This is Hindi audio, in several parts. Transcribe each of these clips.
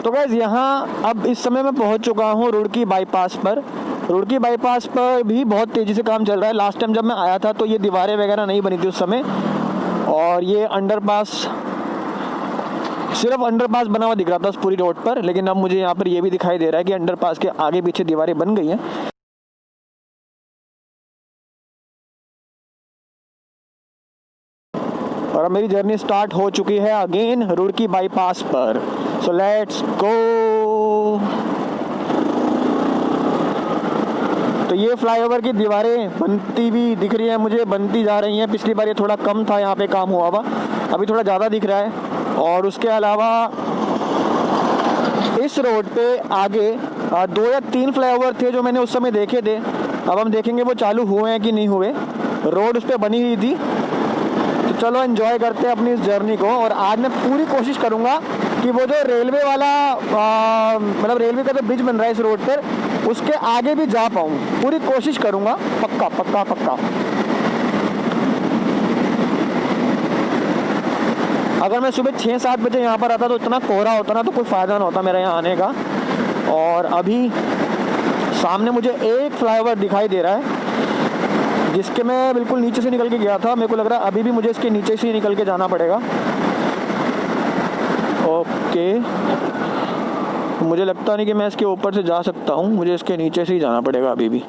तो गाइस यहाँ अब इस समय मैं पहुँच चुका हूँ रुड़की बाईपास पर। रुड़की बाईपास पर भी बहुत तेज़ी से काम चल रहा है। लास्ट टाइम जब मैं आया था तो ये दीवारें वगैरह नहीं बनी थी उस समय, और ये अंडरपास, सिर्फ अंडरपास बना हुआ दिख रहा था उस पूरी रोड पर। लेकिन अब मुझे यहाँ पर ये भी दिखाई दे रहा है कि अंडरपास के आगे पीछे दीवारें बन गई हैं। और अब मेरी जर्नी स्टार्ट हो चुकी है अगेन रुड़की बाईपास पर। So let's go. तो ये फ्लाईओवर की दीवारें बनती हुई दिख रही है मुझे, बनती जा रही हैं। पिछली बार ये थोड़ा कम था यहाँ पे काम हुआ हुआ, अभी थोड़ा ज़्यादा दिख रहा है। और उसके अलावा इस रोड पे आगे 2 या 3 फ्लाईओवर थे जो मैंने उस समय देखे थे। अब हम देखेंगे वो चालू हुए हैं कि नहीं हुए। रोड उस पर बनी हुई थी। तो चलो एंजॉय करते हैं अपनी इस जर्नी को। और आज मैं पूरी कोशिश करूँगा कि वो जो रेलवे वाला मतलब रेलवे का जो ब्रिज बन रहा है इस रोड पर, उसके आगे भी जा पाऊँ। पूरी कोशिश करूँगा, पक्का पक्का पक्का। अगर मैं सुबह 6-7 बजे यहाँ पर आता तो इतना कोहरा होता ना, तो कोई फ़ायदा ना होता मेरा यहाँ आने का। और अभी सामने मुझे एक फ्लाईओवर दिखाई दे रहा है जिसके मैं बिल्कुल नीचे से निकल के गया था। मेरे को लग रहा है अभी भी मुझे इसके नीचे से ही निकल के जाना पड़ेगा। ओके, मुझे लगता नहीं कि मैं इसके ऊपर से जा सकता हूँ, मुझे इसके नीचे से ही जाना पड़ेगा अभी भी,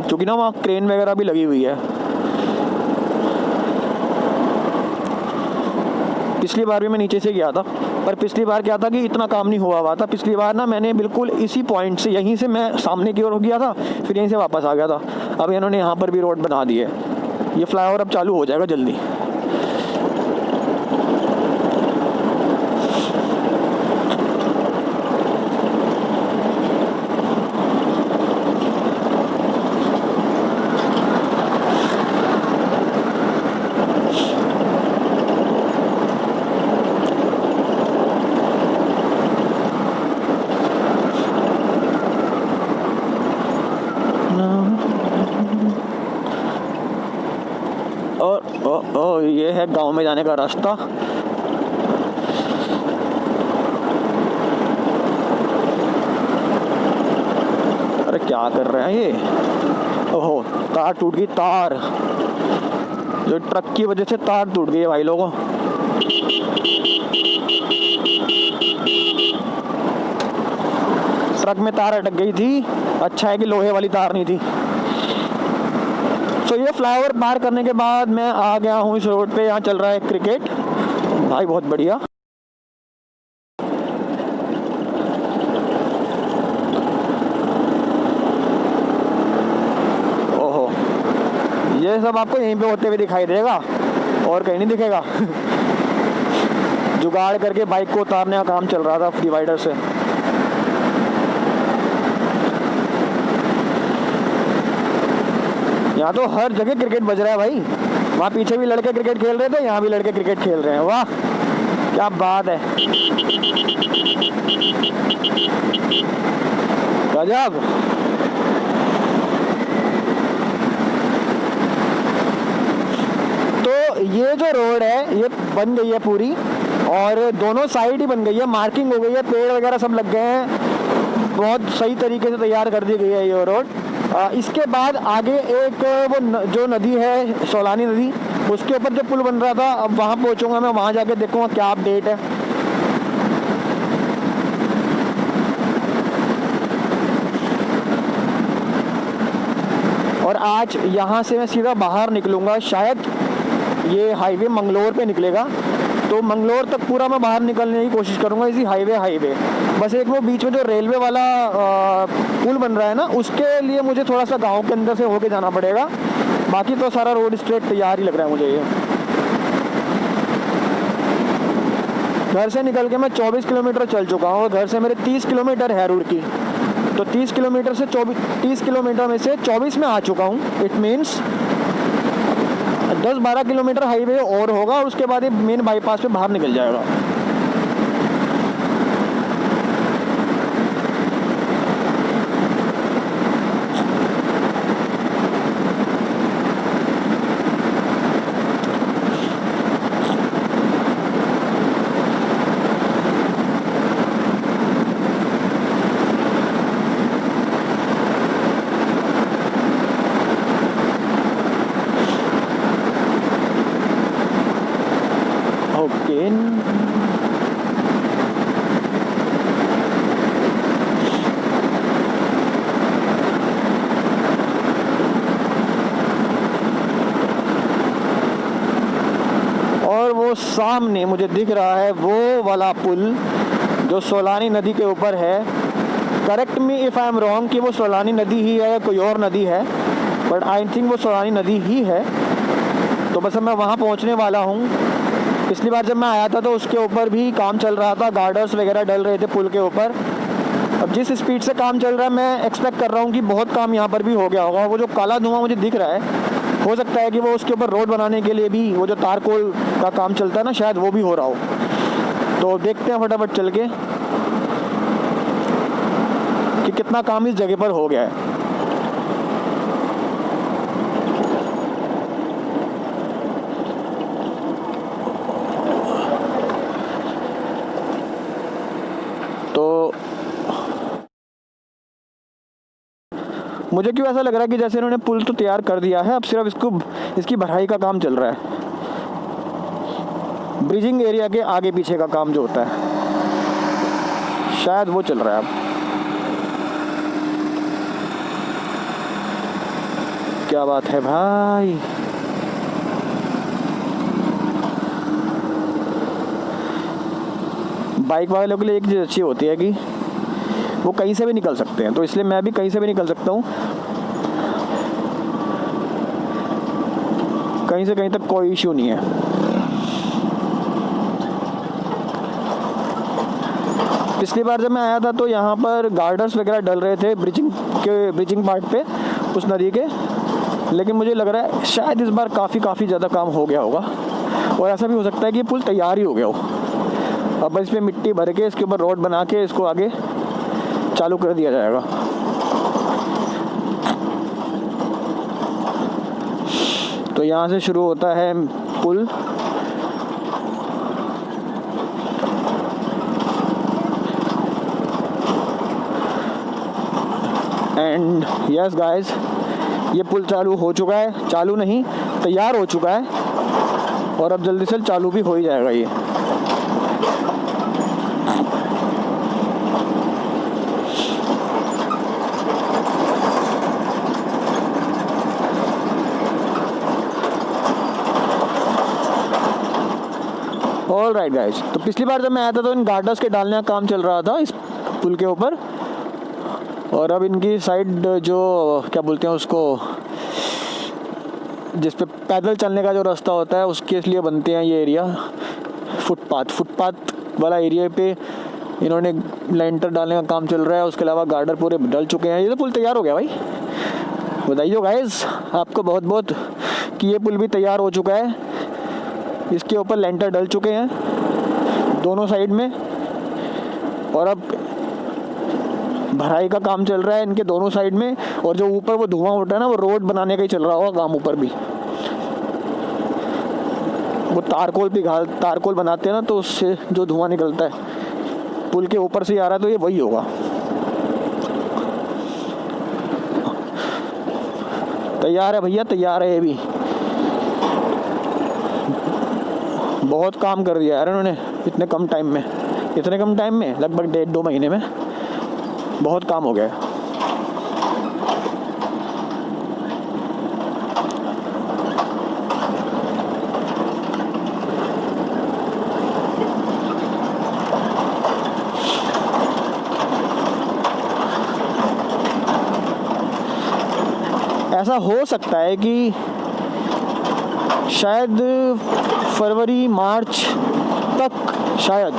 क्योंकि ना वहाँ क्रेन वगैरह भी लगी हुई है। पिछली बार भी मैं नीचे से गया था, पर पिछली बार क्या था कि इतना काम नहीं हुआ था। पिछली बार ना मैंने बिल्कुल इसी पॉइंट से, यहीं से मैं सामने की ओर हो गया था, फिर यहीं से वापस आ गया था। अब इन्होंने यहाँ पर भी रोड बना दी है। ये फ्लाईओवर अब चालू हो जाएगा जल्दी। और ये है गांव में जाने का रास्ता। अरे क्या कर रहे हैं ये? ओहो, तार टूट गई। तार जो ट्रक की वजह से तार टूट गई है भाई लोगों। ट्रक में तार अटक गई थी। अच्छा है कि लोहे वाली तार नहीं थी। तो ये फ्लाईओवर पार करने के बाद मैं आ गया हूँ इस रोड पे। यहाँ चल रहा है क्रिकेट भाई, बहुत बढ़िया। ओहो, ये सब आपको यहीं पे होते हुए दिखाई देगा और कहीं नहीं दिखेगा। जुगाड़ करके बाइक को उतारने का काम चल रहा था डिवाइडर से। यहाँ तो हर जगह क्रिकेट बज रहा है भाई। वहाँ पीछे भी लड़के क्रिकेट खेल रहे थे, यहाँ भी लड़के क्रिकेट खेल रहे हैं। वाह क्या बात है, गजब। तो ये जो रोड है ये बन गई है पूरी, और दोनों साइड ही बन गई है, मार्किंग हो गई है, पेड़ वगैरह सब लग गए हैं। बहुत सही तरीके से तैयार कर दी गई है ये रोड। इसके बाद आगे एक वो जो नदी है, सोलानी नदी, उसके ऊपर जो पुल बन रहा था, अब वहाँ पहुँचूँगा मैं, वहाँ जाके देखूँगा क्या अपडेट है। और आज यहाँ से मैं सीधा बाहर निकलूँगा। शायद ये हाईवे मंगलोर पे निकलेगा, तो मंगलोर तक पूरा मैं बाहर निकलने की कोशिश करूँगा इसी हाईवे। बस एक वो बीच में जो रेलवे वाला पुल बन रहा है ना, उसके लिए मुझे थोड़ा सा गांव के अंदर से होके जाना पड़ेगा। बाकी तो सारा रोड स्ट्रेट तैयार ही लग रहा है मुझे ये। घर से निकल के मैं 24 किलोमीटर चल चुका हूँ। घर से मेरे 30 किलोमीटर है रुड़की, तो 30 किलोमीटर से 30 किलोमीटर में से 24 में आ चुका हूँ। इट मीन्स 10-12 किलोमीटर हाईवे और होगा, और उसके बाद ये मेन बाईपास पे बाहर निकल जाएगा। सामने मुझे दिख रहा है वो वाला पुल जो सोलानी नदी के ऊपर है। Correct me if I am wrong कि वो सोलानी नदी ही है या कोई और नदी है, बट आई थिंक वो सोलानी नदी ही है। तो बस मैं वहाँ पहुँचने वाला हूँ। पिछली बार जब मैं आया था तो उसके ऊपर भी काम चल रहा था, गार्डर्स वगैरह डल रहे थे पुल के ऊपर। अब जिस स्पीड से काम चल रहा है मैं एक्सपेक्ट कर रहा हूँ कि बहुत काम यहाँ पर भी हो गया होगा। वो जो काला धुआं मुझे दिख रहा है, हो सकता है कि वो उसके ऊपर रोड बनाने के लिए भी वो जो तारकोल का काम चलता है ना, शायद वो भी हो रहा हो। तो देखते हैं फटाफट चल के कि कितना काम इस जगह पर हो गया है। तो मुझे क्यों ऐसा लग रहा है कि जैसे इन्होंने पुल तो तैयार कर दिया है, अब सिर्फ इसकी भराई का काम चल रहा है। ब्रिजिंग एरिया के आगे पीछे का काम जो होता है, शायद वो चल रहा है अब। क्या बात है भाई। बाइक वालों के लिए एक चीज़ अच्छी होती है कि वो कहीं से भी निकल सकते हैं, तो इसलिए मैं भी कहीं से भी निकल सकता हूँ। कहीं से कहीं तक कोई इश्यू नहीं है। पिछली बार जब मैं आया था तो यहाँ पर गार्डर्स वगैरह डल रहे थे ब्रिजिंग पार्ट पे उस नदी के, लेकिन मुझे लग रहा है शायद इस बार काफ़ी ज़्यादा काम हो गया होगा। और ऐसा भी हो सकता है कि पुल तैयार ही हो गया हो, अब बस इस पर मिट्टी भर के इसके ऊपर रोड बना के इसको आगे चालू कर दिया जाएगा। तो यहाँ से शुरू होता है पुल। एंड यस गाइस, ये पुल चालू हो चुका है, चालू नहीं तैयार हो चुका है, और अब जल्दी से चालू भी हो ही जाएगा ये। ऑल राइट गाइस, तो पिछली बार जब मैं आया था तो इन गार्डर्स के डालने का काम चल रहा था इस पुल के ऊपर, और अब इनकी साइड जो क्या बोलते हैं उसको, जिस पे पैदल चलने का जो रास्ता होता है उसके लिए बनते हैं ये एरिया, फुटपाथ वाला एरिया पे इन्होंने लेंटर डालने का काम चल रहा है। उसके अलावा गार्डर पूरे डल चुके हैं। ये तो पुल तैयार हो गया भाई, बधाई गाइस आपको बहुत बहुत कि ये पुल भी तैयार हो चुका है। इसके ऊपर लेंटर डल चुके हैं दोनों साइड में, और अब भराई का काम चल रहा है इनके दोनों साइड में। और जो ऊपर वो धुआं उठ रहा है ना, वो रोड बनाने का ही चल रहा होगा काम ऊपर भी। वो तारकोल बनाते हैं ना, तो उससे जो धुआं निकलता है पुल के ऊपर से आ रहा है, तो ये वही होगा। तैयार है भैया, तैयार है। ये भी बहुत काम कर दिया यार इन्होंने इतने कम टाइम में, लगभग 1.5-2 महीने में बहुत काम हो गया। ऐसा हो सकता है कि शायद फरवरी मार्च तक, शायद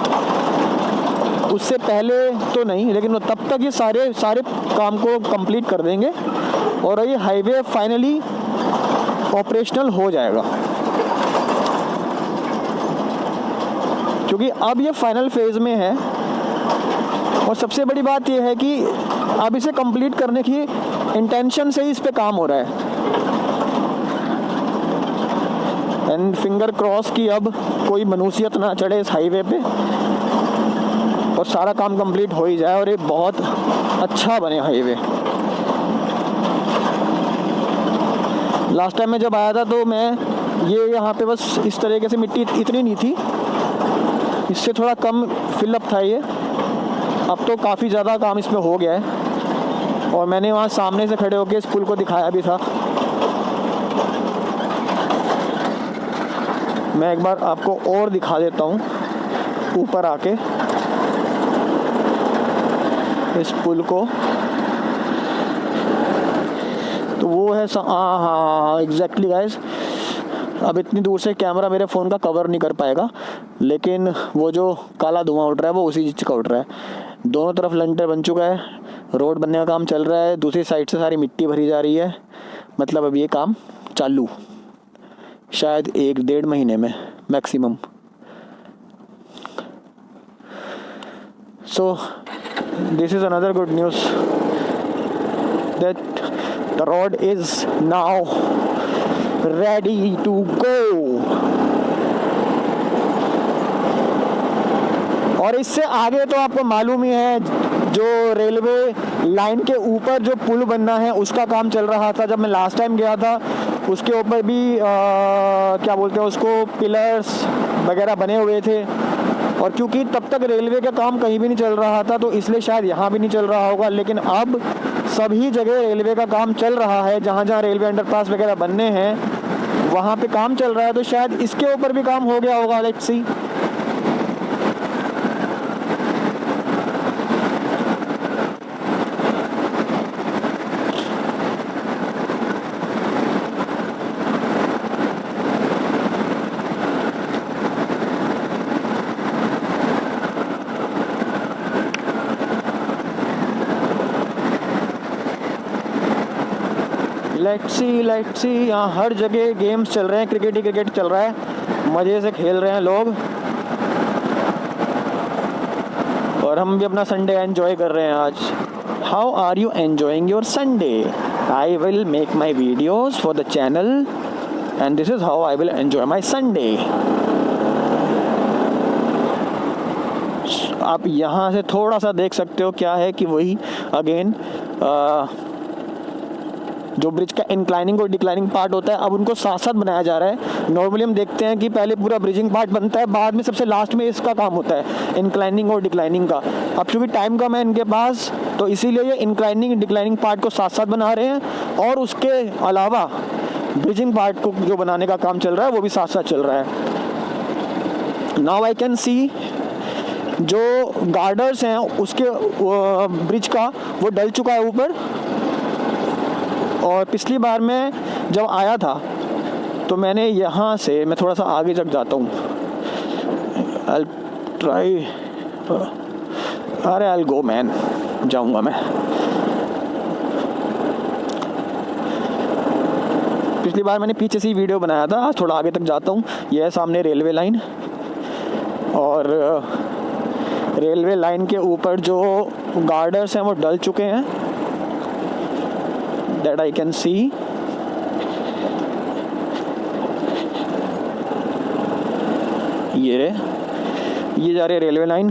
उससे पहले तो नहीं, लेकिन तब तक ये सारे काम को कंप्लीट कर देंगे और ये हाईवे फाइनली ऑपरेशनल हो जाएगा। क्योंकि अब ये फाइनल फेज में है, और सबसे बड़ी बात ये है कि अब इसे कंप्लीट करने की इंटेंशन से ही इस पे काम हो रहा है। एंड फिंगर क्रॉस कि अब कोई मनुष्यत ना चढ़े इस हाईवे पे और सारा काम कंप्लीट हो ही जाए और ये बहुत अच्छा बने हाईवे। लास्ट टाइम मैं जब आया था तो मैं ये यहाँ पे बस इस तरीके से मिट्टी इतनी नहीं थी, इससे थोड़ा कम फिलअप था ये। अब तो काफ़ी ज़्यादा काम इसमें हो गया है, और मैंने वहाँ सामने से खड़े होकर इस पुल को दिखाया भी था। मैं एक बार आपको और दिखा देता हूँ ऊपर आके इस पुल को। तो वो है हाँ एग्जैक्टली गाइस। अब इतनी दूर से कैमरा मेरे फ़ोन का कवर नहीं कर पाएगा, लेकिन वो जो काला धुआं उठ रहा है वो उसी चीज़ का उठ रहा है। दोनों तरफ लंटर बन चुका है, रोड बनने का काम चल रहा है, दूसरी साइड से सारी मिट्टी भरी जा रही है। मतलब अब ये काम चालू शायद 1-1.5 महीने में maximum. So this is another good news that the road is now ready to go. और इससे आगे तो आपको मालूम ही है, जो रेलवे लाइन के ऊपर जो पुल बनना है उसका काम चल रहा था। जब मैं लास्ट टाइम गया था उसके ऊपर भी क्या बोलते हैं उसको, पिलर्स वगैरह बने हुए थे। और क्योंकि तब तक रेलवे का काम कहीं भी नहीं चल रहा था तो इसलिए शायद यहाँ भी नहीं चल रहा होगा, लेकिन अब सभी जगह रेलवे का काम चल रहा है। जहाँ जहाँ रेलवे अंडरपास वगैरह बनने हैं वहाँ पे काम चल रहा है, तो शायद इसके ऊपर भी काम हो गया होगा। Let's see. लेट्स सी यहाँ हर जगह गेम्स चल रहे हैं, क्रिकेट ही क्रिकेट चल रहा है, मज़े से खेल रहे हैं लोग। और हम भी अपना संडे एंजॉय कर रहे हैं आज। How are you enjoying your Sunday? I will make my videos for the channel and this is how I will enjoy my Sunday. आप यहाँ से थोड़ा सा देख सकते हो क्या है कि वही अगेन जो ब्रिज का इंक्लाइनिंग और डिक्लाइनिंग पार्ट होता है, अब उनको साथ साथ बनाया जा रहा है। नॉर्मली हम देखते हैं कि पहले पूरा ब्रिजिंग पार्ट बनता है, बाद में सबसे लास्ट में इसका काम होता है इंक्लाइनिंग और डिक्लाइनिंग का। अब चूँकि टाइम कम है इनके पास, तो इसीलिए ये इंक्लाइनिंग डिक्लाइनिंग पार्ट को साथ साथ बना रहे हैं, और उसके अलावा ब्रिजिंग पार्ट को जो बनाने का काम चल रहा है वो भी साथ साथ चल रहा है। नाउ आई कैन सी जो गार्डर्स हैं उसके ब्रिज का वो डल चुका है ऊपर। और पिछली बार मैं जब आया था तो मैंने यहाँ से, मैं थोड़ा सा आगे तक जाता हूँ, I'll try, अरे I'll go man, जाऊँगा मैं। पिछली बार मैंने पीछे से ही वीडियो बनाया था, आज थोड़ा आगे तक जाता हूँ। यह है सामने रेलवे लाइन, और रेलवे लाइन के ऊपर जो गार्डर्स हैं वो डल चुके हैं, that I can see। ये जा रही है रेलवे लाइन।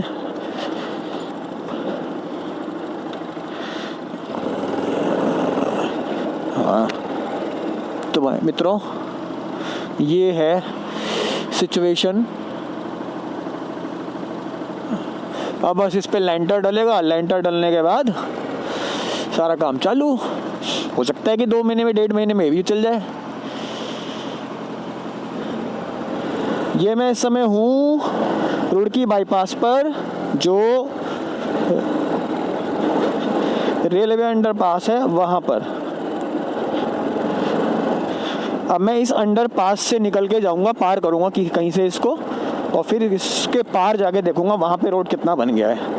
हाँ तो भाई मित्रों, ये है सिचुएशन। अब बस इस पे लेंटर डलेगा, लेंटर डलने के बाद सारा काम चालू। हो सकता है कि 2 महीने में, 1.5 महीने में भी चल जाए। ये मैं इस समय हूँ रुड़की बाईपास पर, जो रेलवे अंडरपास है वहाँ पर। अब मैं इस अंडरपास से निकल के जाऊँगा, पार करूँगा कि कहीं से इसको, और फिर इसके पार जाके देखूँगा वहाँ पे रोड कितना बन गया है।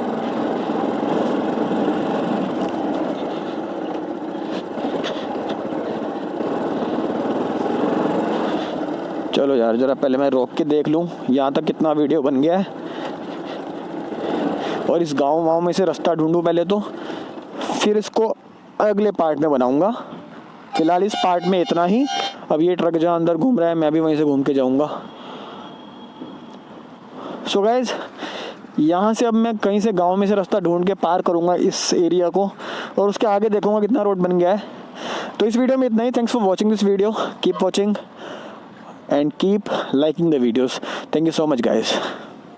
चलो यार, ज़रा पहले मैं रोक के देख लूँ यहाँ तक कितना वीडियो बन गया है, और इस गाँव में से रास्ता ढूंढूँ पहले तो, फिर इसको अगले पार्ट में बनाऊँगा। फिलहाल इस पार्ट में इतना ही। अब ये ट्रक जहाँ अंदर घूम रहा है मैं भी वहीं से घूम के जाऊँगा। सो गाइज, यहाँ से अब मैं कहीं से गांव में से रास्ता ढूंढ के पार करूँगा इस एरिया को, और उसके आगे देखूँगा कितना रोड बन गया है। तो इस वीडियो में इतना ही। Thanks for watching this video. Keep watching and keep liking the videos. Thank you so much guys.